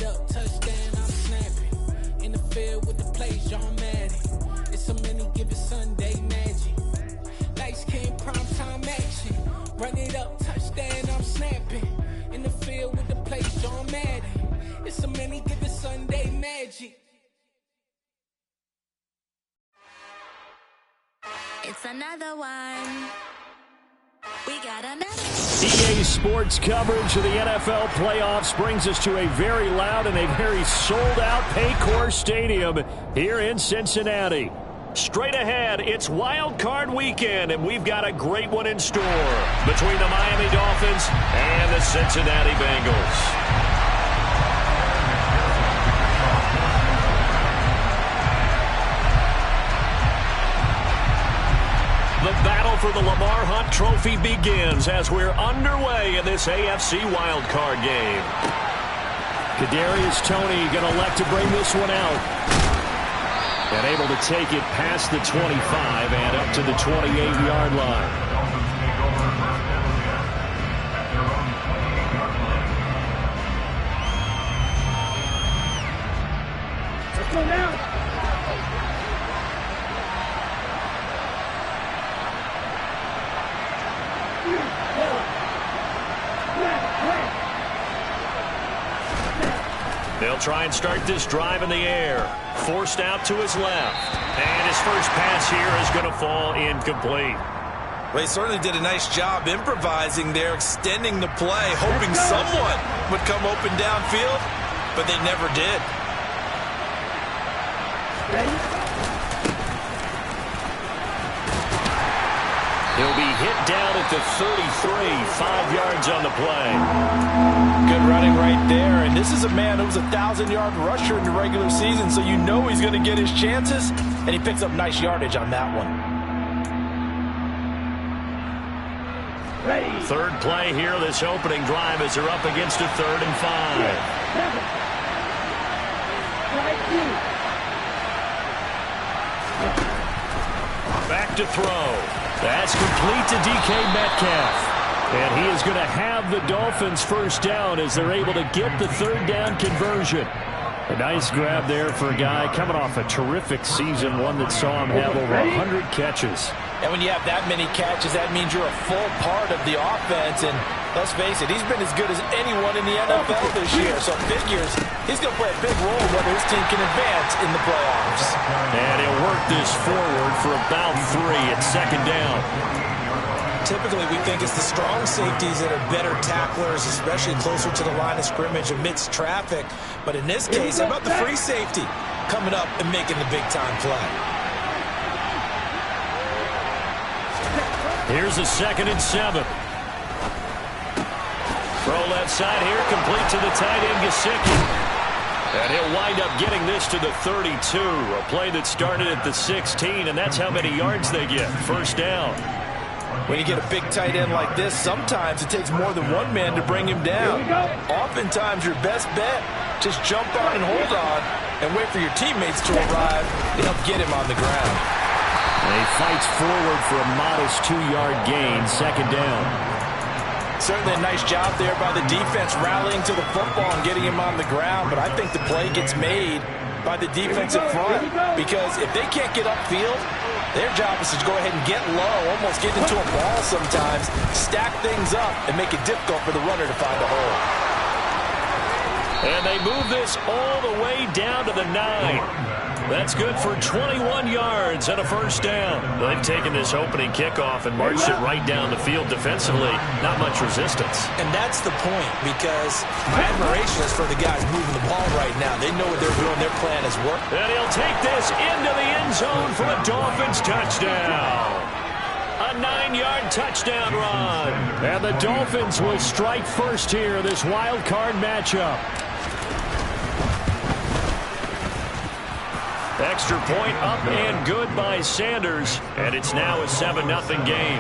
up, touchdown, I'm snapping. In the field with the plays, John Madden. It's so many given Sunday magic. Lights came primetime action. Run it up, touchdown, I'm snapping. In the field with the plays, John Madden. It's so many given Sunday magic. It's another one. We got another. EA Sports coverage of the NFL playoffs brings us to a very loud and a very sold-out Paycor Stadium here in Cincinnati. Straight ahead, it's Wild Card Weekend, and we've got a great one in store between the Miami Dolphins and the Cincinnati Bengals. The battle for the Lamar Hunt Trophy begins as we're underway in this AFC wildcard game. Kadarius Toney going to elect to bring this one out. And able to take it past the 25 and up to the 28-yard line. Let's go now. They'll try and start this drive in the air. Forced out to his left. And his first pass here is going to fall incomplete. Well, he certainly did a nice job improvising there, extending the play, hoping someone would come open downfield, but they never did. He'll be hit down at the 33, 5 yards on the play. Good running right there, and this is a man who was a 1,000-yard rusher in the regular season, so you know he's going to get his chances, and he picks up nice yardage on that one. Third play here, this opening drive as they're up against a 3rd and 5. Back to throw. That's complete to DK Metcalf. And he is going to have the Dolphins first down as they're able to get the 3rd down conversion. A nice grab there for a guy coming off a terrific season, one that saw him have over 100 catches. And when you have that many catches, that means you're a full part of the offense. And let's face it, he's been as good as anyone in the NFL this year. So it figures he's going to play a big role whether his team can advance in the playoffs. And he'll work this forward for about 3 at 2nd down. Typically, we think it's the strong safeties that are better tacklers, especially closer to the line of scrimmage amidst traffic. But in this case, how about the free safety coming up and making the big-time play? Here's a 2nd and 7. Throw left side here, complete to the tight end, Gesicki. And he'll wind up getting this to the 32, a play that started at the 16, and that's how many yards they get. First down. When you get a big tight end like this, sometimes it takes more than one man to bring him down. Oftentimes, your best bet, just jump on and hold on and wait for your teammates to arrive to help get him on the ground. And he fights forward for a modest 2-yard gain, 2nd down. Certainly a nice job there by the defense rallying to the football and getting him on the ground, but I think the play gets made by the defensive front because if they can't get upfield, their job is to go ahead and get low, almost get into a ball sometimes, stack things up, and make it difficult for the runner to find a hole. And they move this all the way down to the 9. That's good for 21 yards and a first down. They've taken this opening kickoff and marched it right down the field defensively. Not much resistance. And that's the point, because my admiration is for the guys moving the ball right now. They know what they're doing. Their plan has worked. And he'll take this into the end zone for a Dolphins touchdown. A 9-yard touchdown run. And the Dolphins will strike first here, this wild card matchup. Extra point up and good by Sanders. And it's now a 7-0 game.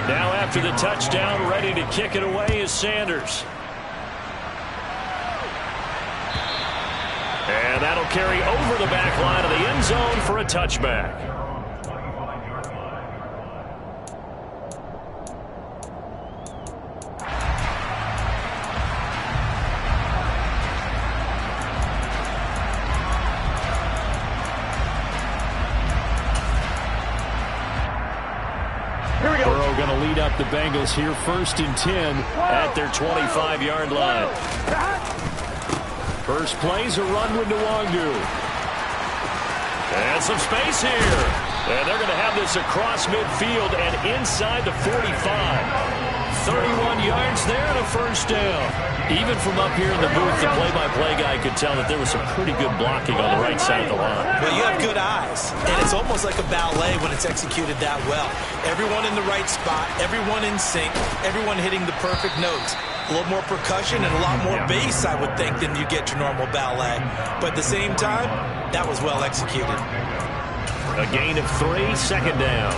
Now after the touchdown, ready to kick it away is Sanders. And that'll carry over the back line of the end zone for a touchback. lead up the Bengals here, 1st and 10 at their 25-yard line. First play's a run with Nwangu. And some space here. And they're going to have this across midfield and inside the 45. 31 yards there and a first down. Even from up here in the booth, the play-by-play guy could tell that there was some pretty good blocking on the right side of the line. Well, you have good eyes, and it's almost like a ballet when it's executed that well. Everyone in the right spot, everyone in sync, everyone hitting the perfect notes. A little more percussion and a lot more bass, I would think, than you get your normal ballet. But at the same time, that was well executed. A gain of 3, second down.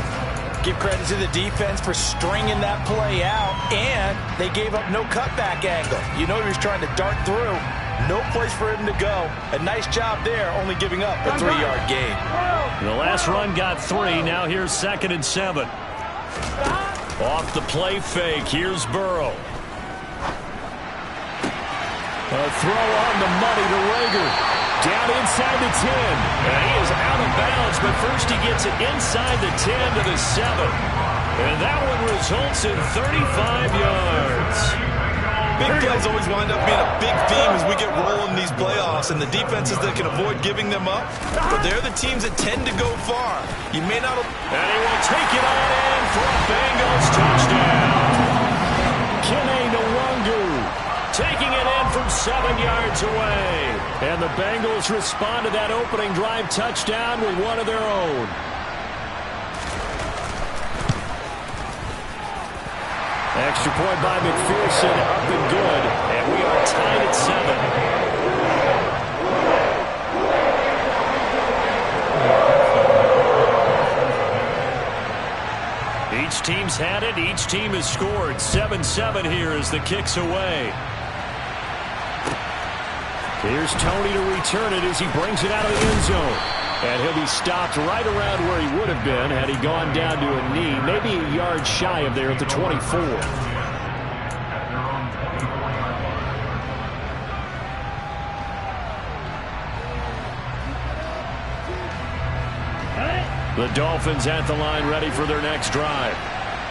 Give credit to the defense for stringing that play out, and they gave up no cutback angle. You know he was trying to dart through. No place for him to go. A nice job there, only giving up a 3-yard gain. The last run got 3. Now here's 2nd and 7. Off the play fake. Here's Burrow. A throw on the money to Rager. Down inside the 10. And he is out of bounds, but first he gets it inside the 10 to the 7. And that one results in 35 yards. Big plays always wind up being a big theme as we get rolling these playoffs, and the defenses that can avoid giving them up, but they're the teams that tend to go far. You may not... And he will take it on in for a Bengals touchdown. Kene Nwangu taking it in from 7 yards away. And the Bengals respond to that opening drive touchdown with one of their own. Extra point by McPherson, up and good. And we are tied at 7. Each team's had it. Each team has scored. 7-7 here as the kick's away. Here's Tony to return it as he brings it out of the end zone. And he'll be stopped right around where he would have been had he gone down to a knee, maybe a yard shy of there at the 24. The Dolphins at the line ready for their next drive.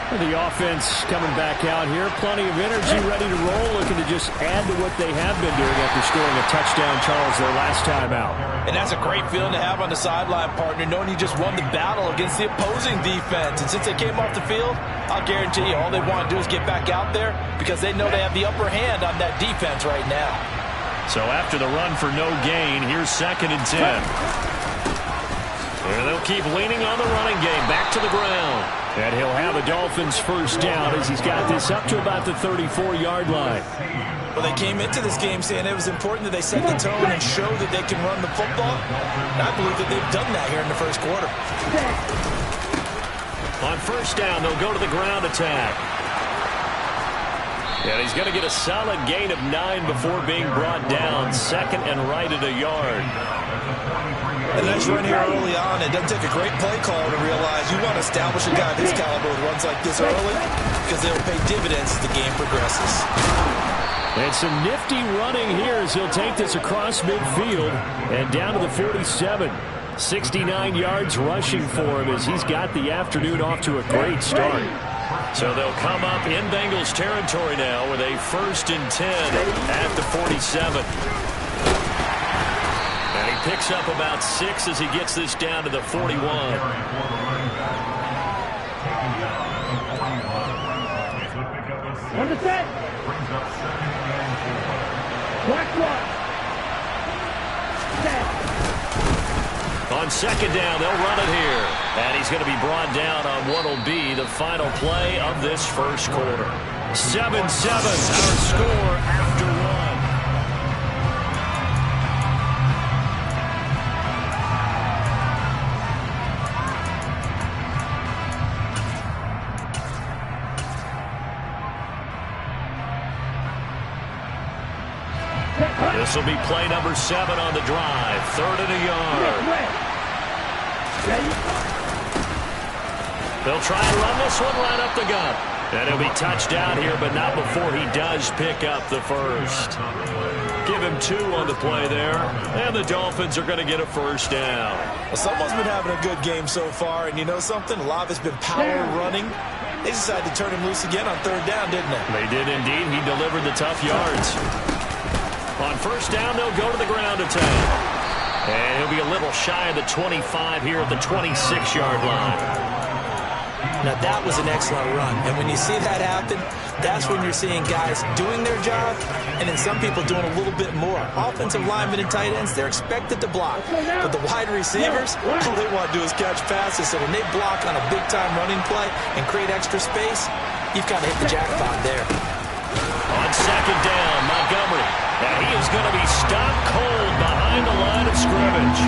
The offense coming back out here. Plenty of energy, ready to roll, looking to just add to what they have been doing after scoring a touchdown, Charles, their last time out. And that's a great feeling to have on the sideline, partner, knowing you just won the battle against the opposing defense. And since they came off the field, I'll guarantee you all they want to do is get back out there because they know they have the upper hand on that defense right now. So after the run for no gain, here's 2nd and 10. And they'll keep leaning on the running game. Back to the ground. And he'll have a Dolphins first down as he's got this up to about the 34-yard line. Well, they came into this game saying it was important that they set the tone and show that they can run the football. And I believe that they've done that here in the first quarter. On first down, they'll go to the ground attack. And he's going to get a solid gain of 9 before being brought down. 2nd and right at a yard. A nice run here early on. It doesn't take a great play call to realize you want to establish a guy of this caliber with runs like this early because they'll pay dividends as the game progresses. And some nifty running here as he'll take this across midfield and down to the 47. 69 yards rushing for him as he's got the afternoon off to a great start. So they'll come up in Bengals territory now with a 1st and 10 at the 47. And he picks up about 6 as he gets this down to the 41. On the set. Black one. Set. On 2nd down, they'll run it here. And he's going to be brought down on what will be the final play of this first quarter. 7-7, our score after 1. This will be play number 7 on the drive. 3rd and a yard. They'll try and run this one right up the gut. And he'll be touched down here, but not before he does pick up the first. Give him 2 on the play there. And the Dolphins are going to get a first down. Well, someone's been having a good game so far, and you know something? A lot of it's been power running. They decided to turn him loose again on third down, didn't they? They did indeed. He delivered the tough yards. On first down, they'll go to the ground attack. And he'll be a little shy of the 25 here at the 26-yard line. Now, that was an excellent run. And when you see that happen, that's when you're seeing guys doing their job and then some people doing a little bit more. Offensive linemen and tight ends, they're expected to block. But the wide receivers, all they want to do is catch passes. So when they block on a big-time running play and create extra space, you've kind of hit the jackpot there. On second down, Montgomery. And he is going to be stopped cold behind the line of scrimmage.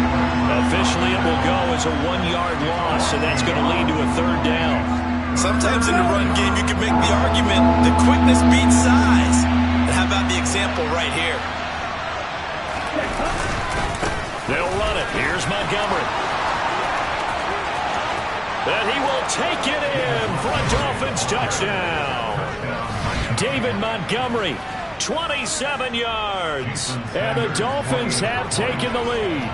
Officially, it will go as a 1-yard loss, and that's going to lead to a third down. Sometimes in the run game, you can make the argument that quickness beats size. And how about the example right here? They'll run it. Here's Montgomery. And he will take it in for a Dolphins touchdown. David Montgomery, 27 yards. And the Dolphins have taken the lead.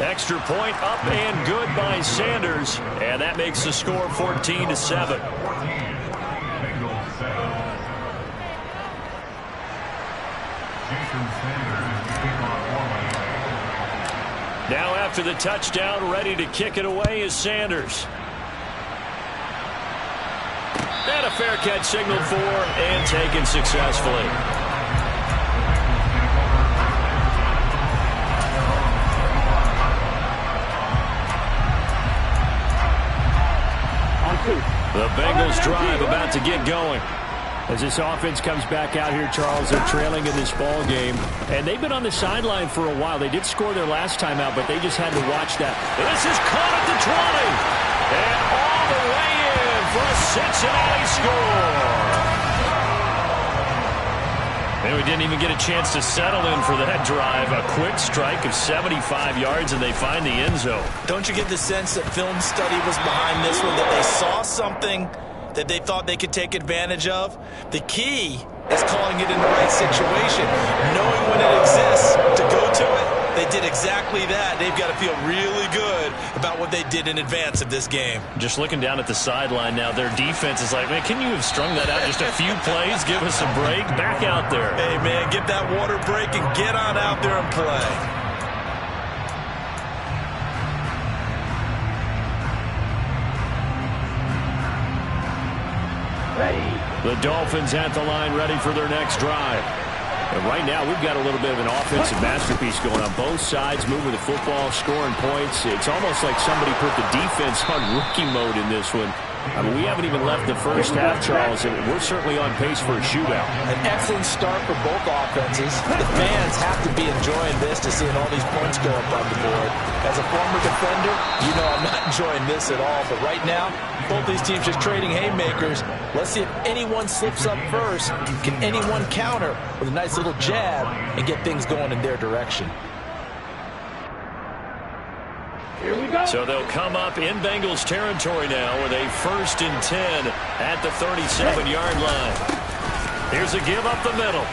Extra point up and good by Sanders. And that makes the score 14-7. Now after the touchdown, ready to kick it away is Sanders. And a fair catch signaled for and taken successfully. The Bengals drive about to get going. As this offense comes back out here, Charles, they're trailing in this ball game. And they've been on the sideline for a while. They did score their last time out, but they just had to watch that. This is caught at the 20. And all the way in for a Cincinnati score. And we didn't even get a chance to settle in for that drive. A quick strike of 75 yards, and they find the end zone. Don't you get the sense that film study was behind this one, that they saw something that they thought they could take advantage of? The key is calling it in the right situation, knowing when it exists to go to it. They did exactly that. They've got to feel really good about what they did in advance of this game. Just looking down at the sideline now, their defense is like, man, can you have strung that out just a few plays? Give us a break. Back out there. Hey, man, get that water break and get on out there and play. The Dolphins at the line, ready for their next drive. And right now, we've got a little bit of an offensive masterpiece going on both sides, moving the football, scoring points. It's almost like somebody put the defense on rookie mode in this one. I mean, we haven't even left the first half, Charles, and we're certainly on pace for a shootout. An excellent start for both offenses. The fans have to be enjoying this to seeing all these points go up on the board. As a former defender, you know I'm not enjoying this at all. But right now, both these teams just trading haymakers. Let's see if anyone slips up first. Can anyone counter with a nice little jab and get things going in their direction? Here we go. So they'll come up in Bengals territory now with a 1st and 10 at the 37-yard line. Here's a give up the middle.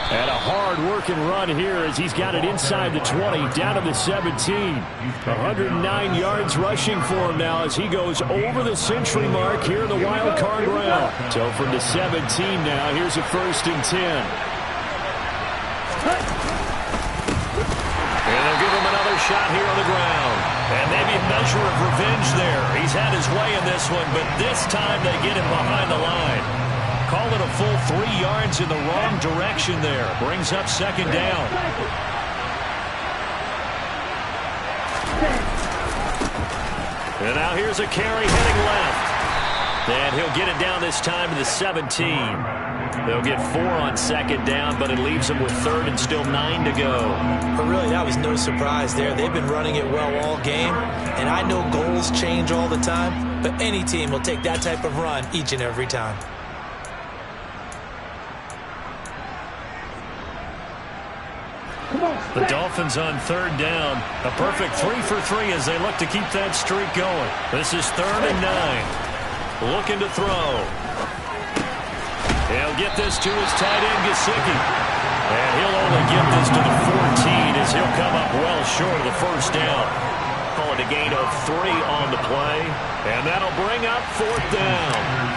And a hard-working run here as he's got it inside the 20, down to the 17. 109 yards rushing for him now as he goes over the century mark here in the wild card round. So from the 17 now, here's a 1st and 10. And they'll give him another shot here on the ground. And maybe a measure of revenge there. He's had his way in this one, but this time they get him behind the line. Call it a full 3 yards in the wrong direction there. Brings up 2nd down. And now here's a carry heading left. And he'll get it down this time to the 17. They'll get 4 on 2nd down, but it leaves them with 3rd and still 9 to go. But really, that was no surprise there. They've been running it well all game, and I know goals change all the time, but any team will take that type of run each and every time. The Dolphins on 3rd down. A perfect 3 for 3 as they look to keep that streak going. This is 3rd and 9. Looking to throw. He'll get this to his tight end, Gesicki. And he'll only get this to the 14 as as he'll come up well short of the first down. Call it a gain of 3 on the play, and that'll bring up 4th down.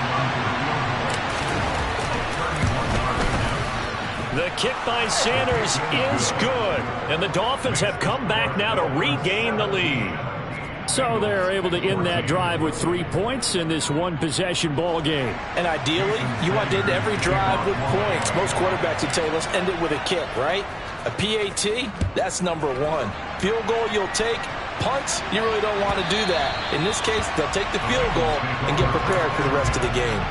The kick by Sanders is good, and the Dolphins have come back now to regain the lead. So they're able to end that drive with 3 points in this one-possession ball game. And ideally, you want to end every drive with points. Most quarterbacks would tell you, let's end it with a kick, right? A PAT, that's number 1. Field goal you'll take. Punts, you really don't want to do that. In this case, they'll take the field goal and get prepared for the rest of the game.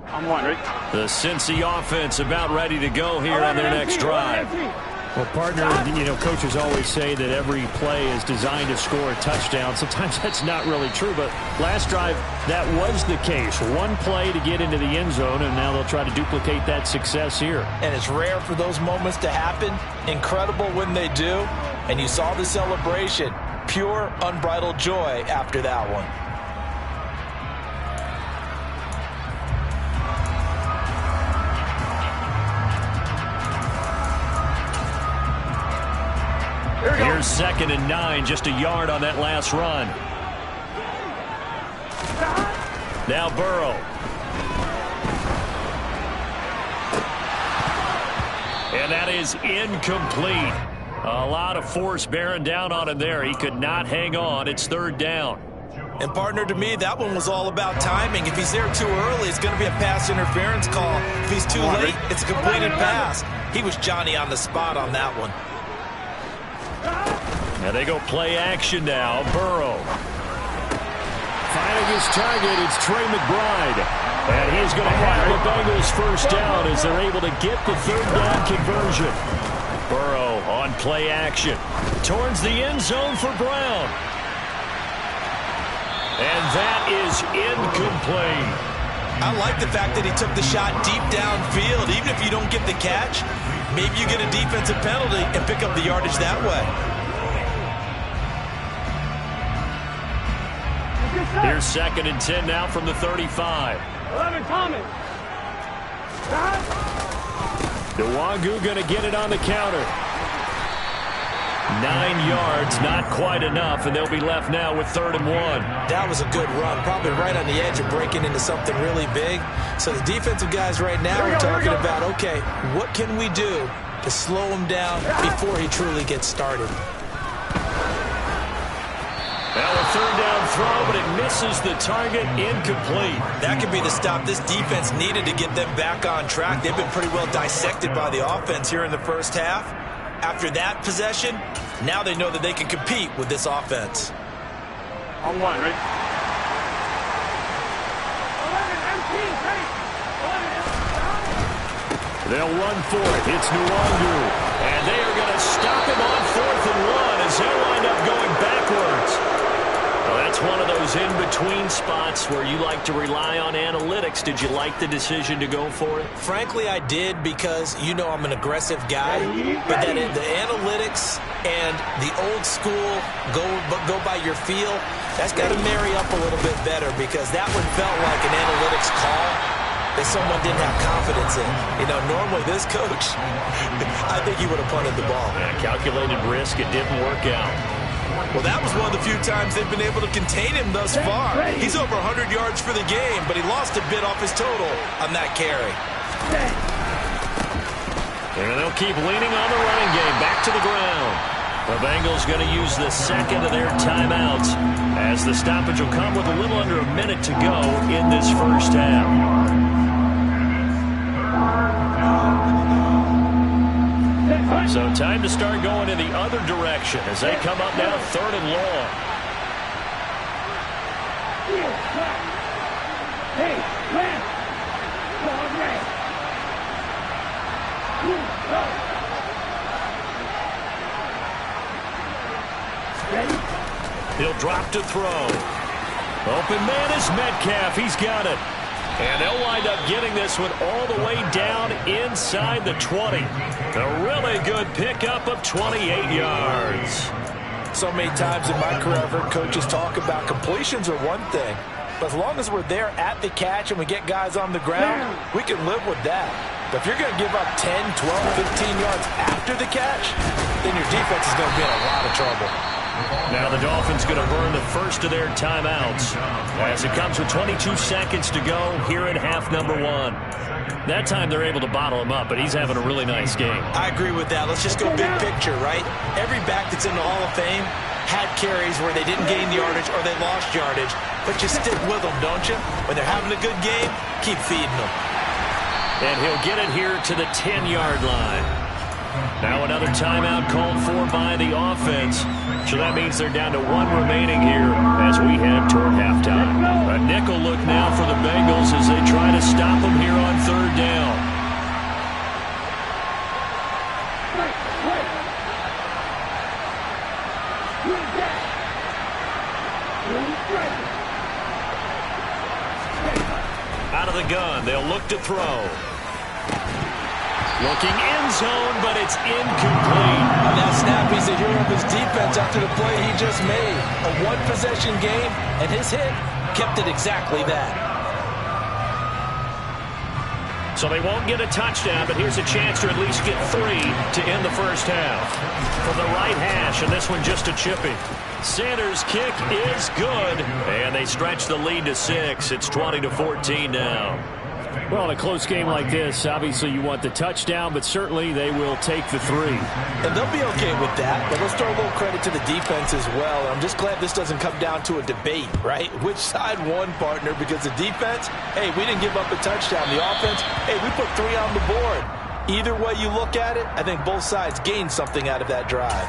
I'm one, Rick. The Cincy offense about ready to go here on their next drive. Well, partner, coaches always say that every play is designed to score a touchdown. Sometimes that's not really true, but last drive, that was the case. One play to get into the end zone, and now they'll try to duplicate that success here. And it's rare for those moments to happen. Incredible when they do. And you saw the celebration. Pure, unbridled joy after that one. Here's 2nd and 9, just a yard on that last run. Now Burrow. And that is incomplete. A lot of force bearing down on him there. He could not hang on. It's 3rd down. And partner, to me, that one was all about timing. If he's there too early, it's going to be a pass interference call. If he's too late, it's a completed pass. He was Johnny on the spot on that one. And they go play action now. Burrow. Finding his target, it's Trey McBride. And he's going to have the Bengals first down as they're able to get the 3rd down conversion. Burrow on play action. Towards the end zone for Brown. And that is incomplete. I like the fact that he took the shot deep downfield. Even if you don't get the catch, maybe you get a defensive penalty and pick up the yardage that way. Here's 2nd and 10 now from the 35. 11, Thomas. Nwogu going to get it on the counter. 9 yards, not quite enough, and they'll be left now with 3rd and 1. That was a good run, probably right on the edge of breaking into something really big. So the defensive guys right now are talking about, okay, what can we do to slow him down before he truly gets started? Now a 3rd down throw, but it misses the target, incomplete. That could be the stop this defense needed to get them back on track. They've been pretty well dissected by the offense here in the first half. After that possession, now they know that they can compete with this offense. On one, Rick. 11, 11. They'll run for it. It's Nwogu. And they are going to stop him on 4th and 1 as they'll wind up going backwards. Well, that's one of those in-between spots where you like to rely on analytics. Did you like the decision to go for it? Frankly, I did, because you know I'm an aggressive guy. But then the analytics and the old school go by your feel, that's got to marry up a little bit better, because that one felt like an analytics call that someone didn't have confidence in. Normally this coach, I think he would have punted the ball. Yeah, calculated risk. It didn't work out. Well, that was one of the few times they've been able to contain him thus far. He's over 100 yards for the game, but he lost a bit off his total on that carry. And they'll keep leaning on the running game. Back to the ground. The Bengals going to use the 2nd of their timeouts, as the stoppage will come with a little under a minute to go in this first half. So time to start going in the other direction as they come up now 3rd and long. Hey, man. He'll drop to throw. Open man is Metcalf. He's got it. And they'll wind up getting this one all the way down inside the 20. A really good pickup of 28 yards. So many times in my career, I've heard coaches talk about completions are one thing, But as long as we're there at the catch and we get guys on the ground, we can live with that. But if you're going to give up 10, 12, 15 yards after the catch, then your defense is going to be in a lot of trouble. Now the Dolphins going to burn the first of their timeouts as it comes with 22 seconds to go here in half number 1. That time they're able to bottle him up, but he's having a really nice game. I agree with that. Let's just go big picture, right? Every back that's in the Hall of Fame had carries where they didn't gain yardage or they lost yardage, but you stick with them, don't you? When they're having a good game, keep feeding them. And he'll get it here to the 10-yard line. Now another timeout called for by the offense. So that means they're down to 1 remaining here as we head toward halftime. A nickel look now for the Bengals as they try to stop them here on 3rd down. Out of the gun, they'll look to throw. Looking end zone, but it's incomplete. On that snap, he's the hero of his defense after the play he just made. A one-possession game, and his hit kept it exactly that. So they won't get a touchdown, but here's a chance to at least get 3 to end the first half. From the right hash, and this one just a chippy. Sanders' kick is good, and they stretch the lead to 6. It's 20-14 now. Well, in a close game like this, obviously you want the touchdown, but certainly they will take the 3. And they'll be okay with that, but let's throw a little credit to the defense as well. I'm just glad this doesn't come down to a debate, right? Which side won, partner? Because the defense, hey, we didn't give up a touchdown. The offense, hey, we put 3 on the board. Either way you look at it, I think both sides gained something out of that drive.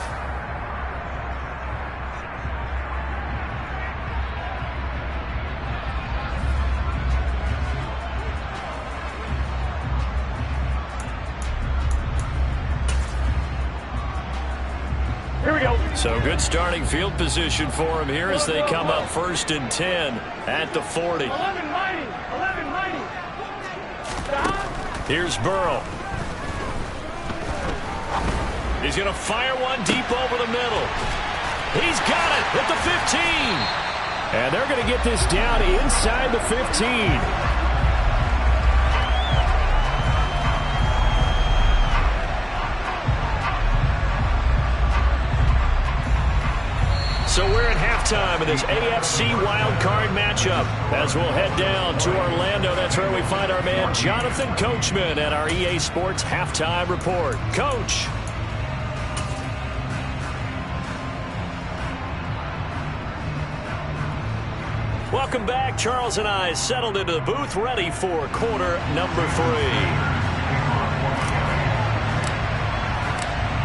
So good starting field position for him here as they come up 1st and 10 at the 40. 11 mighty. Here's Burrow. He's going to fire one deep over the middle. He's got it at the 15. And they're going to get this down inside the 15. So we're at halftime of this AFC wildcard matchup as we'll head down to Orlando. That's where we find our man Jonathan Coachman at our EA Sports Halftime Report. Coach. Welcome back. Charles and I settled into the booth ready for quarter number 3.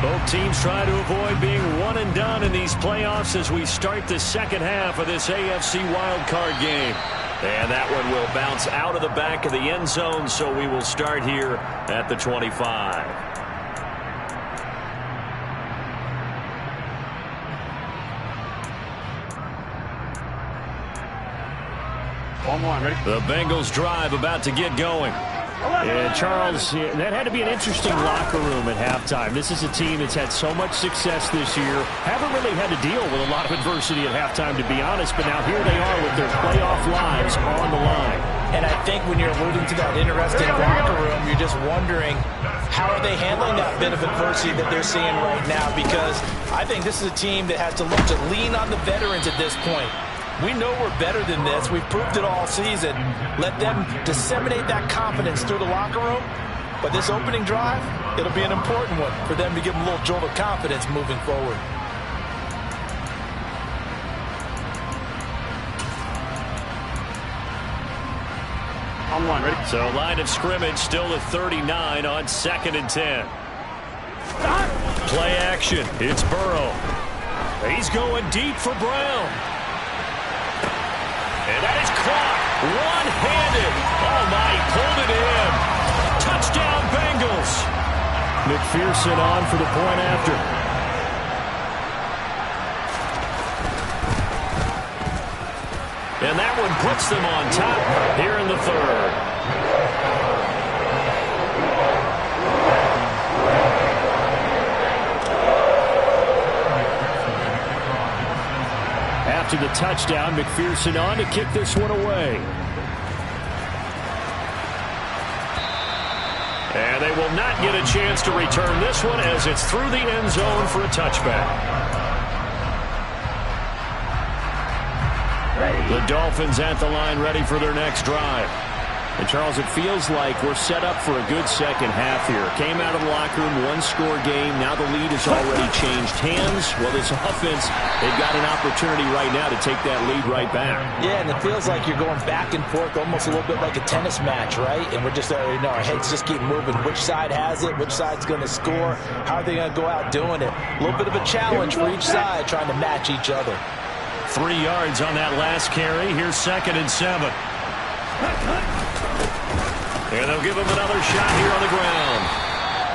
Both teams try to avoid being one and done in these playoffs as we start the second half of this AFC wildcard game. And that one will bounce out of the back of the end zone, so we will start here at the 25. Ready? The Bengals drive about to get going. And Charles, that had to be an interesting locker room at halftime. This is a team that's had so much success this year. Haven't really had to deal with a lot of adversity at halftime, to be honest. But now here they are with their playoff lives on the line. And I think when you're alluding to that interesting locker room, you're just wondering, how are they handling that bit of adversity that they're seeing right now? Because I think this is a team that has to look to lean on the veterans at this point. We know we're better than this. We've proved it all season. Let them disseminate that confidence through the locker room. But this opening drive, it'll be an important one for them to give them a little jolt of confidence moving forward. On 1, ready? So line of scrimmage still at 39 on 2nd and 10. Play action. It's Burrow. He's going deep for Brown. And that is caught one-handed. Oh, my, he pulled it in. Touchdown, Bengals. McPherson on for the point after. And that one puts them on top here in the 3rd. after the touchdown. McPherson on to kick this one away. And they will not get a chance to return this one as it's through the end zone for a touchback. The Dolphins at the line ready for their next drive. And, Charles, it feels like we're set up for a good second half here. Came out of the locker room, one-score game. Now the lead has already changed hands. Well, this offense, they've got an opportunity right now to take that lead right back. Yeah, and it feels like you're going back and forth almost a little bit like a tennis match, right? And we're just, our heads just keep moving. Which side has it? Which side's going to score? How are they going to go out doing it? A little bit of a challenge for each side trying to match each other. 3 yards on that last carry. Here's 2nd and 7. And they'll give him another shot here on the ground.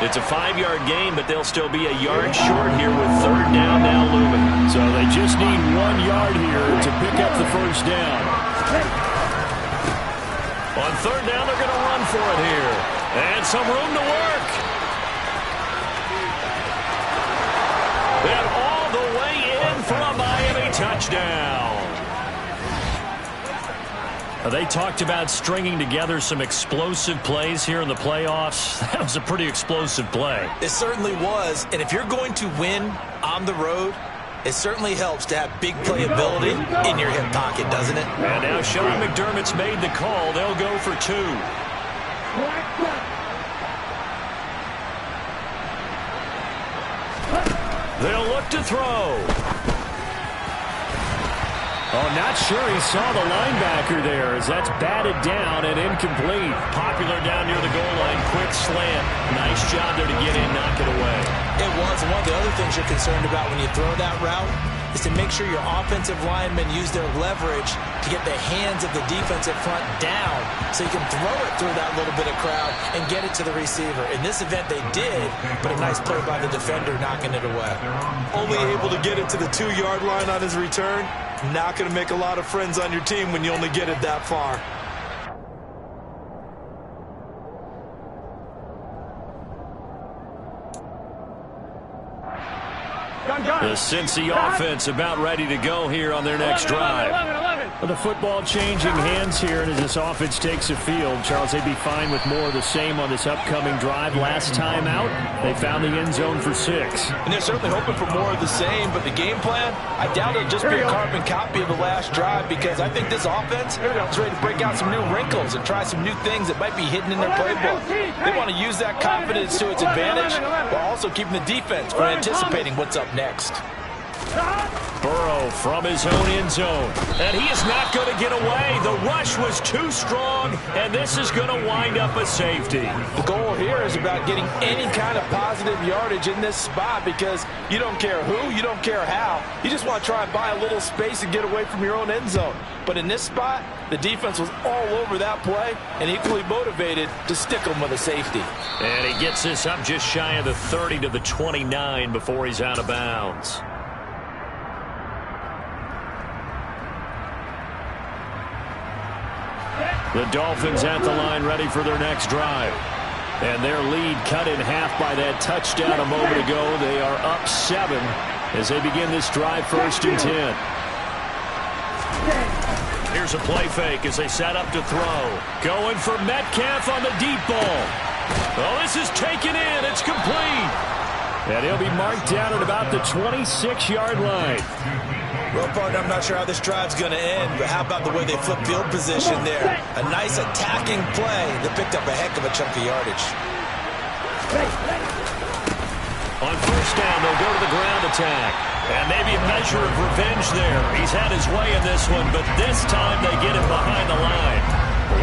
It's a 5-yard gain, but they'll still be a yard short here with 3rd down now looming. So they just need 1 yard here to pick up the first down. On 3rd down, they're going to run for it here. And some room to work. And all the way in for a Miami touchdown. They talked about stringing together some explosive plays here in the playoffs. That was a pretty explosive play. It certainly was. And if you're going to win on the road, it certainly helps to have big playability in your hip pocket, doesn't it? And now Sean McDermott's made the call. They'll go for 2. They'll look to throw. Oh, not sure he saw the linebacker there as that's batted down and incomplete. Popular down near the goal line. Quick slant. Nice job there to get in, knock it away. It was. One of the other things you're concerned about when you throw that route is to make sure your offensive linemen use their leverage to get the hands of the defensive front down so you can throw it through that little bit of crowd and get it to the receiver. In this event, they did, but a nice play by the defender knocking it away. Only able to get it to the 2-yard line on his return. Not going to make a lot of friends on your team when you only get it that far. The Cincy offense about ready to go here on their next drive. Well, the football changing hands here, and as this offense takes the field, Charles, they'd be fine with more of the same on this upcoming drive. Last time out, they found the end zone for 6. And they're certainly hoping for more of the same, but the game plan, I doubt it'll just be a carbon copy of the last drive because I think this offense is ready to break out some new wrinkles and try some new things that might be hidden in their playbook. They want to use that confidence to its advantage while also keeping the defense from anticipating what's up next. Burrow from his own end zone. And he is not going to get away. The rush was too strong, and this is going to wind up a safety. The goal here is about getting any kind of positive yardage in this spot because you don't care who, you don't care how. You just want to try and buy a little space and get away from your own end zone. But in this spot, the defense was all over that play and equally motivated to stick them with a safety. And he gets this up just shy of the 30 to the 29 before he's out of bounds. The Dolphins at the line ready for their next drive. And their lead cut in half by that touchdown a moment ago. They are up 7 as they begin this drive 1st and 10. Here's a play fake as they set up to throw. Going for Metcalf on the deep ball. Oh, this is taken in. It's complete. And he'll be marked down at about the 26-yard line. Well, partner, I'm not sure how this drive's going to end, but how about the way they flip field position there? A nice attacking play that picked up a heck of a chunk of yardage. On 1st down, they'll go to the ground attack. And maybe a measure of revenge there. He's had his way in this one, but this time they get him behind the line.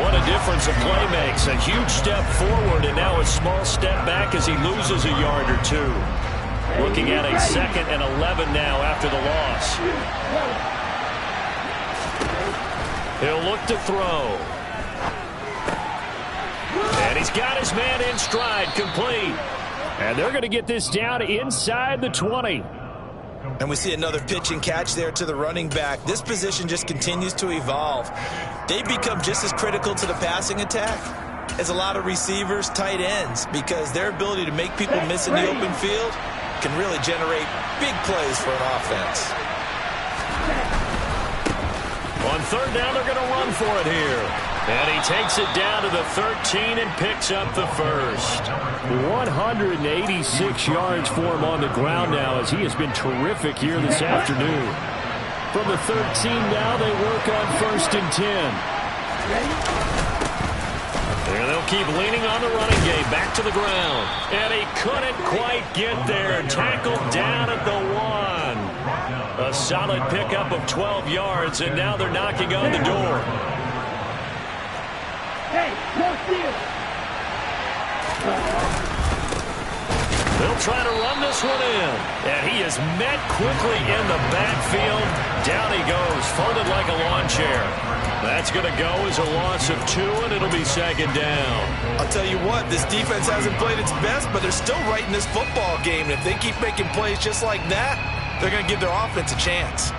What a difference a play makes. A huge step forward and now a small step back as he loses a yard or 2. Looking at a 2nd and 11 now after the loss. He'll look to throw. And he's got his man in stride, complete. And they're going to get this down inside the 20. And we see another pitch and catch there to the running back. This position just continues to evolve. They become just as critical to the passing attack as a lot of receivers, tight ends, because their ability to make people miss in the open field can really generate big plays for an offense. On third down, they're going to run for it here. And he takes it down to the 13 and picks up the first. 186 yards for him on the ground now, as he has been terrific here this afternoon. From the 13 now, they work on 1st and 10. And they'll keep leaning on the running game. Back to the ground. And he couldn't quite get there. Tackled down at the 1. A solid pickup of 12 yards, and now they're knocking on the door. Hey, no steal. They'll try to run this one in. And he is met quickly in the backfield. Down he goes, folded like a lawn chair. That's going to go as a loss of 2, and it'll be 2nd down. I'll tell you what, this defense hasn't played its best, but they're still right in this football game. And if they keep making plays just like that, they're going to give their offense a chance.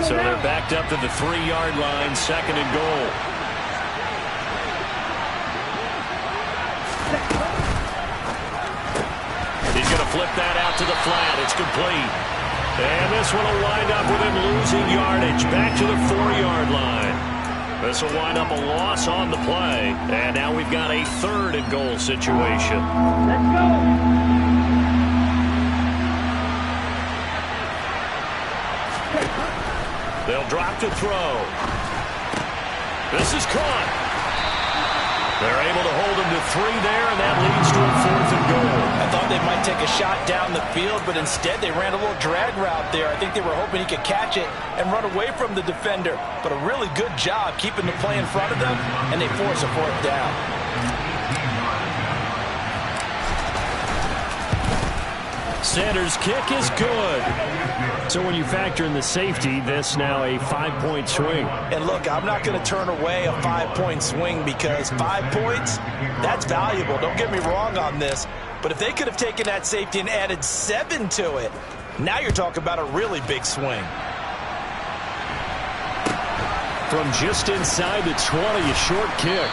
So they're backed up to the 3-yard line, 2nd and goal. He's going to flip that out to the flat. It's complete. And this one will wind up with him losing yardage. Back to the 4-yard line. This will wind up a loss on the play. And now we've got a 3rd and goal situation. Let's go. They'll drop to throw. This is caught. They're able to hold him to 3 there, and that leads to a 4th and goal. I thought they might take a shot down the field, but instead they ran a little drag route there. I think they were hoping he could catch it and run away from the defender. But a really good job keeping the play in front of them, and they force a 4th down. Sanders' kick is good. So when you factor in the safety, that's now a 5-point swing. And look, I'm not going to turn away a 5-point swing because 5 points, that's valuable. Don't get me wrong on this. But if they could have taken that safety and added 7 to it, now you're talking about a really big swing. From just inside the 20, a short kick.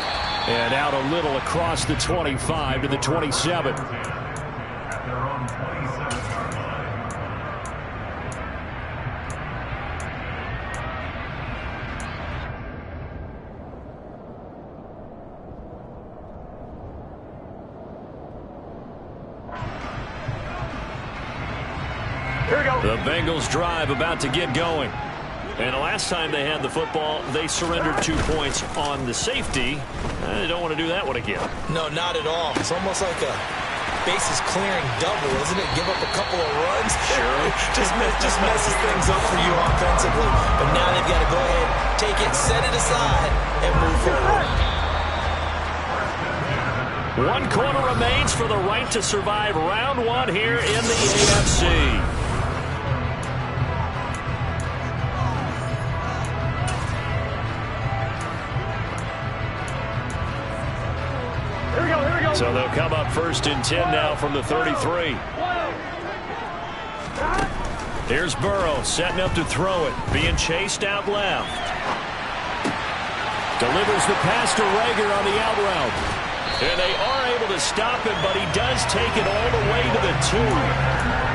And out a little across the 25 to the 27. The Bengals drive about to get going. And the last time they had the football, they surrendered 2 points on the safety. They don't want to do that one again. No, not at all. It's almost like a bases clearing double, isn't it? Give up a couple of runs. Sure. just messes things up for you offensively. But now they've got to go ahead, take it, set it aside, and move forward. 1 quarter remains for the right to survive round 1 here in the AFC. So they'll come up 1st and 10 now from the 33. Here's Burrow setting up to throw it. Being chased out left. Delivers the pass to Reagor on the out route. And they are able to stop him, but he does take it all the way to the 2.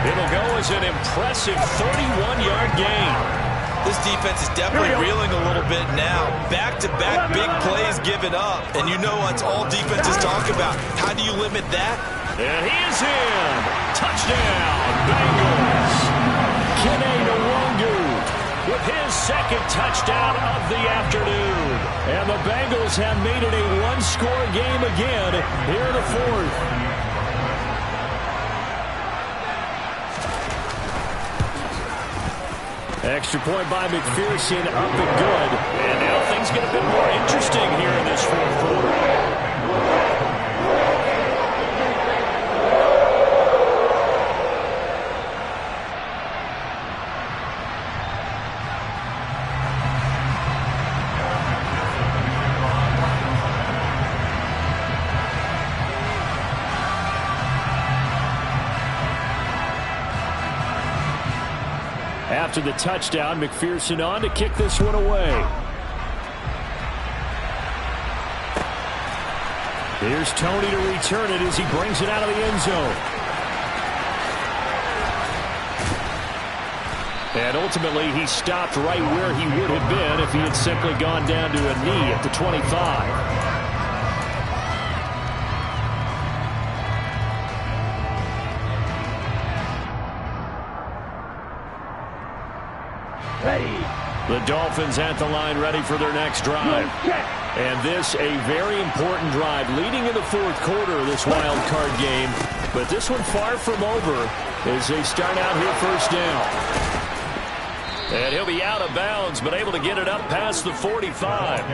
It'll go as an impressive 31-yard gain. This defense is definitely reeling a little bit now. Back-to-back big plays given up. And you know what all defenses talk about. How do you limit that? And he is in. Touchdown, Bengals. Kene Nwangwu with his 2nd touchdown of the afternoon. And the Bengals have made it a 1-score game again here in the 4th. Extra point by McPherson, up and good. And now things get a bit more interesting here in this 4th quarter. After the touchdown, McPherson on to kick this one away. Here's Tony to return it as he brings it out of the end zone. And ultimately, he stopped right where he would have been if he had simply gone down to a knee at the 25. The Dolphins at the line ready for their next drive. And this a very important drive leading in the fourth quarter of this wild card game. But this one far from over as they start out here first down. And he'll be out of bounds, but able to get it up past the 45.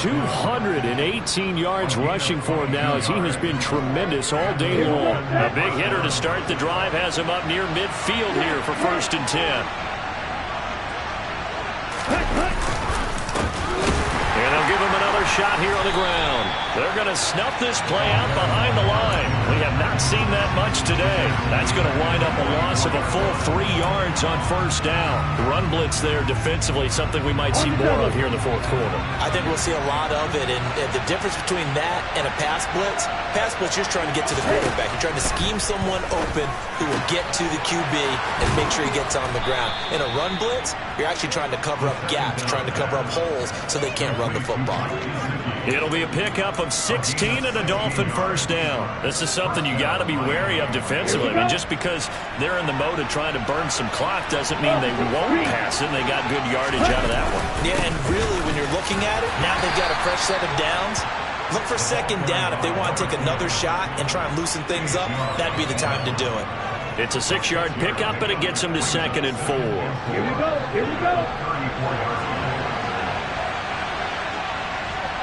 218 yards rushing for him now as he has been tremendous all day long. A big hitter to start the drive has him up near midfield here for 1st and 10. And they'll give him another shot here on the ground. They're going to snuff this play out behind the line. We have not seen that much today. That's going to wind up a loss of a full 3 yards on 1st down. The run blitz there defensively, something we might see more of here in the fourth quarter. I think we'll see a lot of it, and the difference between that and a pass blitz, you're trying to get to the quarterback. You're trying to scheme someone open who will get to the QB and make sure he gets on the ground. In a run blitz, you're actually trying to cover up gaps, trying to cover up holes so they can't run the football. It'll be a pickup of 16 and a Dolphin 1st down. This is something you got to be wary of defensively. I mean, just because they're in the mode of trying to burn some clock doesn't mean they won't pass it. And they got good yardage out of that one. Yeah, and really, when you're looking at it, now they've got a fresh set of downs. Look for 2nd down. If they want to take another shot and try and loosen things up, that'd be the time to do it. It's a 6-yard pickup, and it gets them to 2nd and 4. Here we go. Here we go.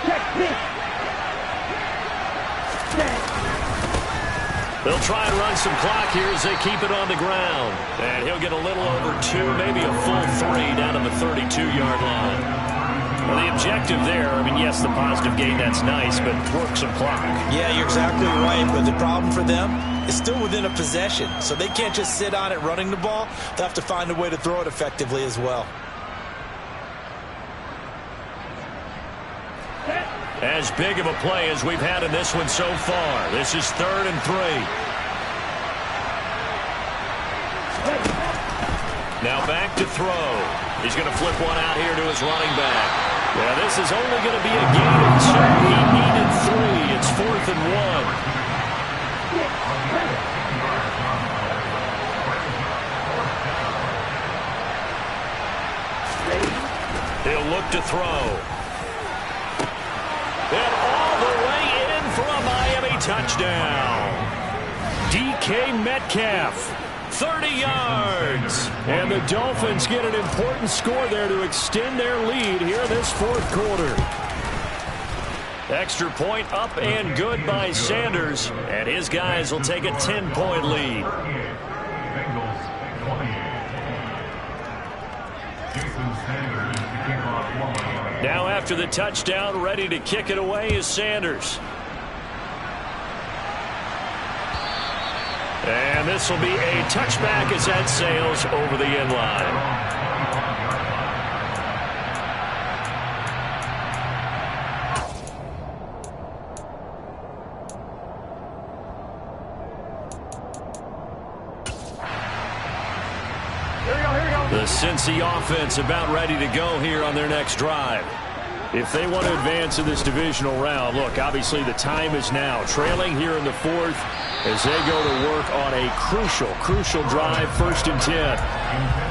Check this. They'll try and run some clock here as they keep it on the ground. And he'll get a little over 2, maybe a full 3 down to the 32-yard line. Well, the objective there, I mean, yes, the positive gain, that's nice, but work some clock. Yeah, you're exactly right, but the problem for them is still within a possession, so they can't just sit on it running the ball. They'll have to find a way to throw it effectively as well. As big of a play as we've had in this one so far. This is 3rd and 3. Now back to throw. He's going to flip one out here to his running back. Yeah, this is only going to be a gain of 2. He needed 3. It's 4th and 1. He'll look to throw. And all the way in for a Miami touchdown. DK Metcalf, 30 yards. And the Dolphins get an important score there to extend their lead here in this fourth quarter. Extra point up and good by Sanders. And his guys will take a 10-point lead. Now after the touchdown, ready to kick it away is Sanders. And this will be a touchback as that sails over the end line. The Cincy offense about ready to go here on their next drive. If they want to advance in this divisional round, look, obviously the time is now. Trailing here in the fourth as they go to work on a crucial drive, 1st and 10.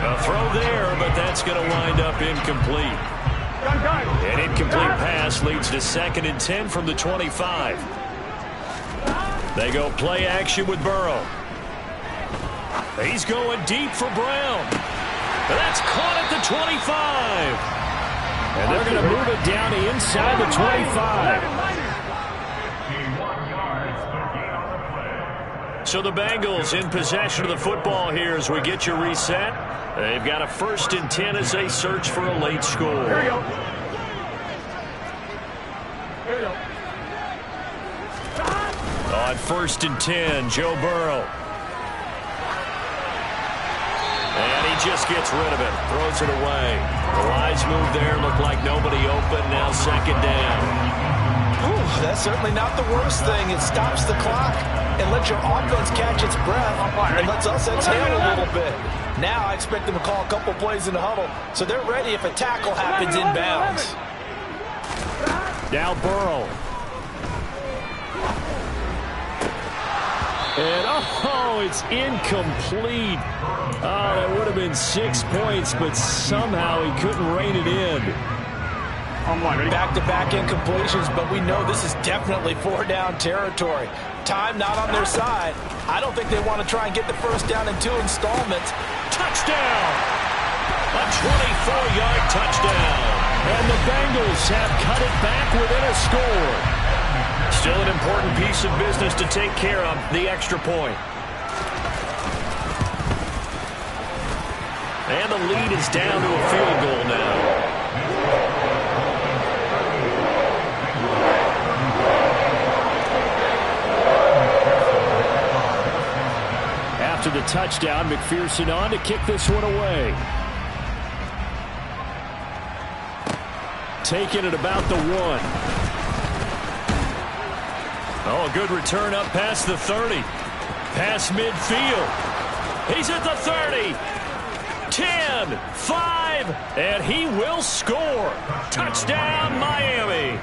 A throw there, but that's going to wind up incomplete. An incomplete pass leads to 2nd and 10 from the 25. They go play action with Burrow. He's going deep for Brown. That's caught at the 25. And they're going to move it down to inside the 25. So the Bengals in possession of the football here as we get you reset. They've got a 1st and 10 as they search for a late score. Here we go. Here we go. On 1st and 10, Joe Burrow. And he just gets rid of it, throws it away. The wise move there, looked like nobody open, now 2nd down. Ooh, that's certainly not the worst thing. It stops the clock and lets your offense catch its breath and lets us exhale a little bit. Now I expect them to call a couple plays in the huddle, so they're ready if a tackle happens inbounds. Now Burrow. And, oh, it's incomplete. Oh, that would have been 6 points, but somehow he couldn't rein it in. Back-to-back incompletions, but we know this is definitely 4-down territory. Time not on their side. I don't think they want to try and get the first down in 2 installments. Touchdown! A 24-yard touchdown. And the Bengals have cut it back within a score. Still an important piece of business to take care of, the extra point. And the lead is down to a field goal now. After the touchdown, McPherson on to kick this one away. Taking it about the 1. Oh, a good return up past the 30. Past midfield. He's at the 30. 10, 5, and he will score. Touchdown, Miami.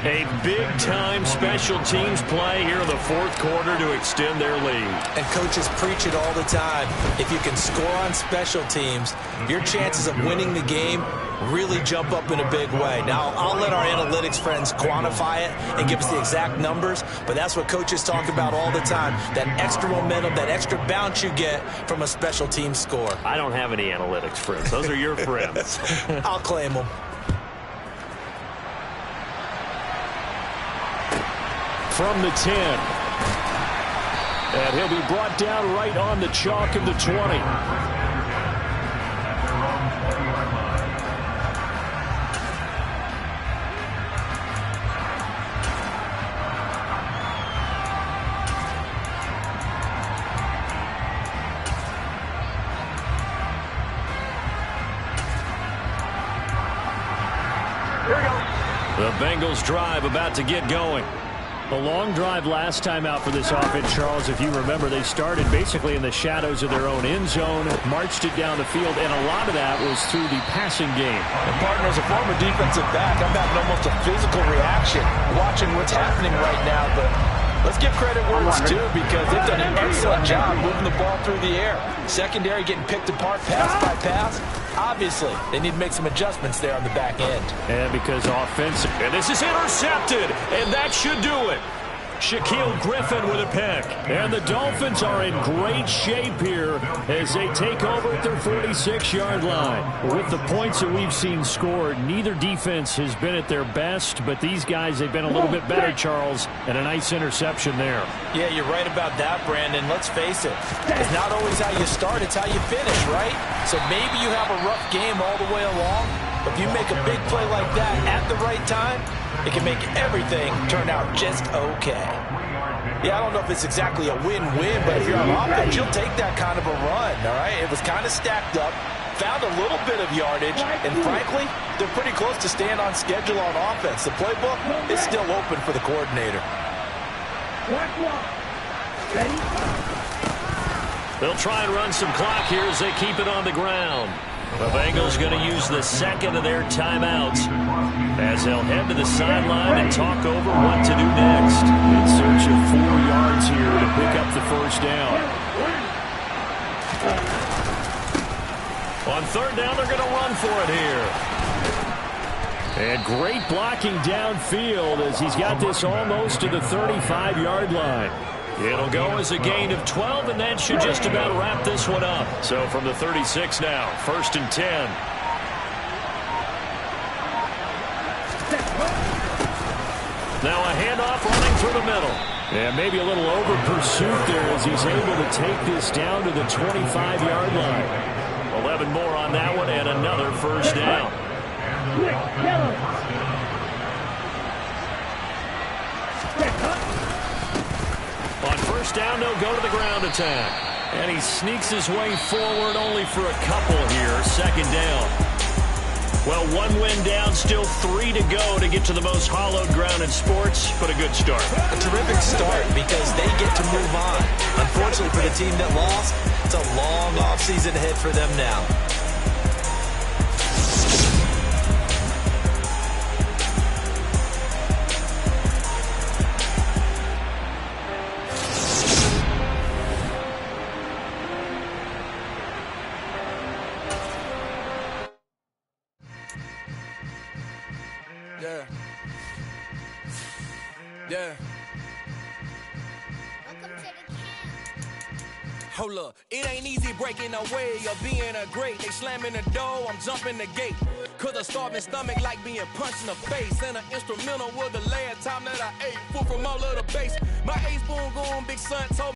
A big-time special teams play here in the 4th quarter to extend their lead. And coaches preach it all the time. If you can score on special teams, your chances of winning the game really jump up in a big way. Now, I'll let our analytics friends quantify it and give us the exact numbers, but that's what coaches talk about all the time, that extra momentum, that extra bounce you get from a special team score. I don't have any analytics friends. Those are your friends. I'll claim them. From the 10. And he'll be brought down right on the chalk of the 20. Here we go. The Bengals drive about to get going. A long drive last time out for this offense, Charles. If you remember, they started basically in the shadows of their own end zone, marched it down the field, and a lot of that was through the passing game. And partner, as a former defensive back, I'm having almost a physical reaction watching what's happening right now. But let's give credit where it's due, because they've done an excellent job moving the ball through the air. Secondary getting picked apart pass by pass. Obviously, they need to make some adjustments there on the back end. And because offensive, and this is intercepted, and that should do it. Shaquille Griffin with a pick. And the Dolphins are in great shape here as they take over at their 46-yard line. With the points that we've seen scored, neither defense has been at their best, but these guys, they've been a little bit better, Charles, and a nice interception there. Yeah, you're right about that, Brandon. Let's face it. It's not always how you start, it's how you finish, right? So maybe you have a rough game all the way along, but if you make a big play like that at the right time, it can make everything turn out just okay. Yeah, I don't know if it's exactly a win-win, but if you're on offense, you'll take that kind of a run, all right? It was kind of stacked up, found a little bit of yardage, and frankly, they're pretty close to staying on schedule on offense. The playbook is still open for the coordinator. They'll try and run some clock here as they keep it on the ground. The Bengals going to use the second of their timeouts as they'll head to the sideline and talk over what to do next. In search of 4 yards here to pick up the first down. On 3rd down, they're going to run for it here. And great blocking downfield as he's got this almost to the 35-yard line. It'll go as a gain of 12, and that should just about wrap this one up. So from the 36 now, 1st and 10. Now a handoff running through the middle. And maybe a little over pursuit there as he's able to take this down to the 25-yard line. 11 more on that one and another first down. On 1st down, they'll go to the ground attack. And he sneaks his way forward only for a couple here. 2nd down. Well, 1 win down, still 3 to go to get to the most hallowed ground in sports, but a good start. A terrific start because they get to move on. Unfortunately for the team that lost, it's a long offseason ahead for them now. Yeah. Hold up, it ain't easy breaking away or being a great. They slamming the door, I'm jumping the gate. Cause a starving stomach like being punched in the face. And an instrumental was the last time that I ate food from all of the base. My A-spoon going, big son told me.